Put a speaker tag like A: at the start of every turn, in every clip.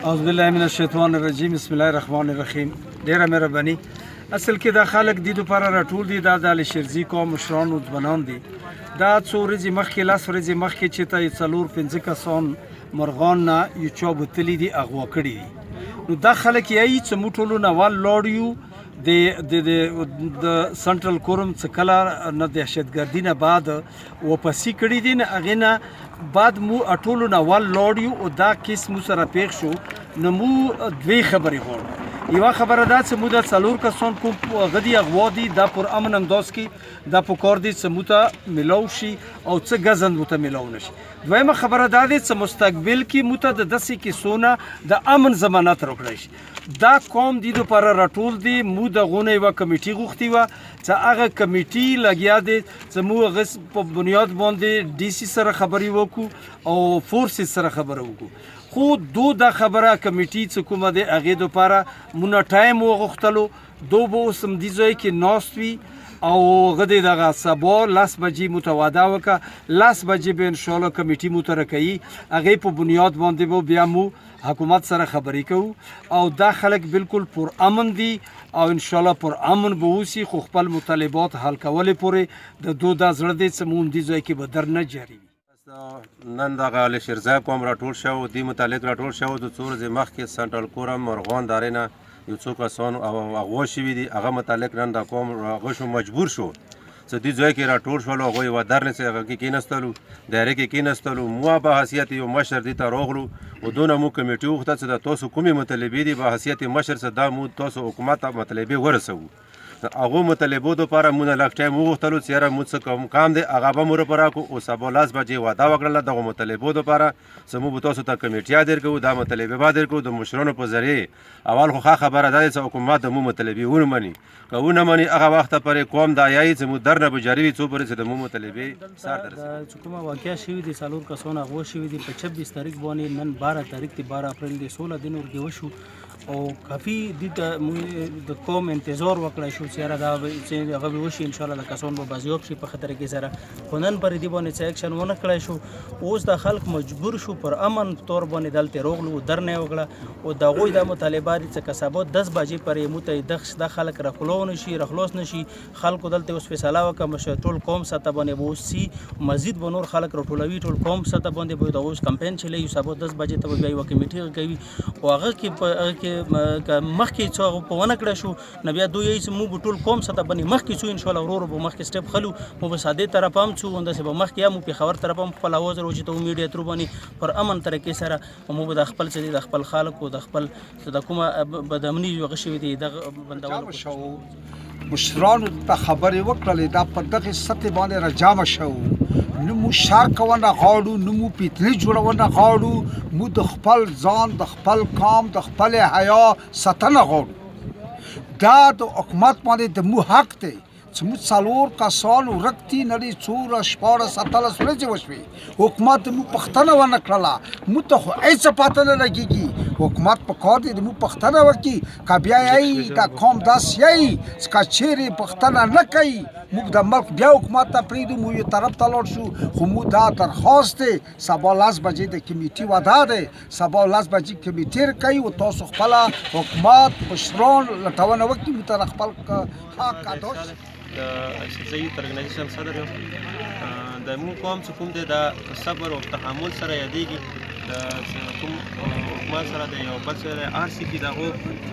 A: اعوذ بالله من الشیطان الرجیم بسم الله الرحمن الرحیم. ډیره مهرباني. اصل کې دا خلک دي لپاره راټول دي، دا د علي شیرزي قوم مشران او ځوانان دي. دا څو ورځې مخکې 10 ورځې مخکې چې ته 4-5 کسان مرغان نه یو چا بوتلي دي اغوا کړي دي. نو دا خلک یې چې موږ ټولو نه وال لاړو د سنټرل کورم څخه کله نه دهشتګردي نه بعد واپسې کړي دي، نه هغې نه بعد مو ټولو نه وال لاړو او دا کیس مو سره پیښ شو. نو مو دوې خبرې غواړو. یوه خبره دا چې مو دا 4 کسان کوم هغه دي اغوا دي، دا پر امن انداز کې دا پکار دي چې مو ته میلاو شي او څه ګزند مو ته میلاو نه شي. دویمه خبره دا دی چې مستقبل کې مو ته د داسې کیسونه د امن ضمانت راکړی شي. دا قوم دي لپاره راټول دي. مو دغونه یوه کمیټي غوښتې وه چې هغه کمیټي لګیا دی چې مو هغه په بنیاد باندې ډي سي سره خبرې وکړو او فورسز سره خبره وکړو. خو دو دا خبره کمیټي چې کومه دی هغې دپاره مونه ټایم وغوښتلو. دو به اوس همدې ځای کې ناست وي او هغه دی دغه سبا 10 بجې مو ته وعده وکړه. 10 بجې به انشاءالله کمیټي مو ته راکوي، هغې په بنیاد باندې به بیا مو حکومت سره خبرې کوو او دا خلک بالکل پر امن دي او انشاءالله پر امن به اوسي. خو خپل مطالبات حل کولې پورې د دو دا زړه دی چې مو همدې ځای کې به در نه جاري وي.
B: نن دغه علي شیرزي قوم راټول شو، دې متعلق راټول شو د څو ورځې مخکې سنټرل کورم مرغان دارې نه یو څو کسان اغوا شوي دي. هغه متعلق نن دا قوم هغه شو مجبور شو چې دې ځای کې راټول شولو. هغوی یوه درنې چې هغه کې کېناستلو، دایرې کې کېناستلو. مو په حیثیت یو مشر دې ته راغلو او دونه مو کمیټي وغوښته چې د تاسو کومې مطالبې دي په حیثیت مشر چې دا مو تاسو حکومت ته مطالبې ورسوو. هغو مطالبو دپاره مونږ لږ ټایم وغوښتلو چې یاره موږ څه کوم کام دی هغه به مو راپه راکړو. او سبا 10 بجې وعده وکړله دغو مطالبو دپاره چې موږ به تاسو ته کمیټیا درکوو، دا مطالبې به درکوو د مشرانو په ذریعې. اول خو ښه خبره دا دی چې حکومت د مو مطالبې ونه مني. که ونه مني هغه وخته پورې قوم دا یایي چې مو در نه به جاري وي څو پورې چې د مو مطالبې سر ته رسوي.
C: چې کومه واقعه شوي دي 4 کسان اغوا شوي دي په 26 تاریخ باندې. نن 12 تاریخ دی، 12 اپریل دی، 16 دن ورکې وشو او کافي دې ته د قوم انتظار وکړی شو چې یاره دا چې هغه به وشي انشاءالله د کسان به بازیاب شي په ښه طریقې سره. خو نن پرې دې باندې څه اکشن ونه کړی شو. اوس دا خلک مجبور شو پر امن طور باندې دلته راغلو، درنه یې وکړه او د هغوی دا مطالبه دي چې که سبا 10 بجې پرې موږ ته دا خلک راخلو نه شي، راخلاص نه شي. خلکو دلته اوس فیصله وکړه مشر ټول قوم سطح باندې به اوس سي، مزید به نور خلک راټولوي ټول قوم سطح باندې به د اوس کمپین چلوي. سبا 10 بجې ته به بیا یوه کمیټي کوي او هغه کې مخکې څه هغه په ونه کړی شو. نو بیا دوی یې چې موږ به ټول قوم سطح باندې مخکې څو انشاءالله ورو ورو به مخکې سټپ خلو. مو به سادې طرف هم څو همداسې به مخکې یا مو پېښور طرف هم خپل اواز راوچتو میډیا ترو باندې پر امن طریقې سره. مو به د خپل څه دي د خپل خلکو د خپل د کومه بدامني هغه شوي دي دغه بندول شو.
D: مشرانو ته خبرې وکړلې دا په دغې سطحې باندې راجامه شو. نه مو شر کونه غواړو، نه مو پیتلي جوړونه غواړو. مو د خپل ځان، د خپل قام، د خپل حیا ساتنه غواړو. دا د حکومت باندې د مو حق دی چې موږ 4 کسان ورک دي. نړۍ 14-17 ورځې وشوې، حکومت د مو پوښتنه ونه کړله. موږ ته خو هېڅ پته نه لګېږي. حکومت په کار دی د مو پوښتنه وکړي. که بیا یایي دا قوم داسې یایي چې که چیرې پوښتنه نه کوي موږ د ملک بیا حکومت ته پرېږدو، موږ یو طرف ته لاړ شو. خو موږ دا درخواست دی سبا 10 بجې د کمیټي وعده دی، سبا 10 بجې کمیټي کوي او تاسو خپله حکومت مشران لټونه وکړي. موږ ته خپل حق ادا شي.
E: د شیرزي ارګنایزیشن صدر یم. د مو قوم چې کوم دی دا صبر او تحمل سره یادېږي. د کوم حکومت سره د یو بل سره آر سی کې د هغو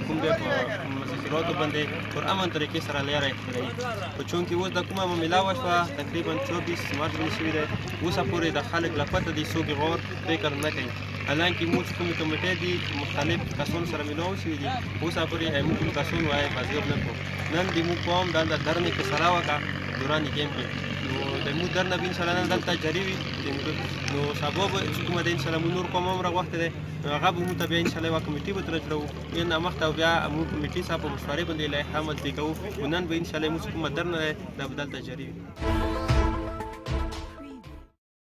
E: کوم دی په مذاکراتو باندې پر امن طریقې سره لاره اختیاروي. خو چونکې اوس د کومه معامله وشوه تقریبا 24 مارچ باندې شوي دی، اوسه پورې د خلک له پته دي څوک غور فکر نه کوي. حالانکه موږ چې کومې کمیټې دي مختلف کسانو سره میلاو شوي دي، اوسه پورې موږ کوم کسان وایي بازیاب نه کړو. نن د موږ قوم دا د درنې فیصله وکړه دوران ګیم کې. نو د موږ در نه به انشاءالله نن دلته جاري وي. نو سبا به چې کومه ده انشاءالله موږ نور قوم هم راغوښتی دی، نو هغه به موږ ته بیا انشاءالله یوه کمیټي به ترې جوړوو. بیا نامخته او بیا موږ کمیټي صاحب په مشورې باندې لایحه مطبع کوو. خو نن به انشاءالله موږ چې کومه در نه دی دا به دلته جاري وي.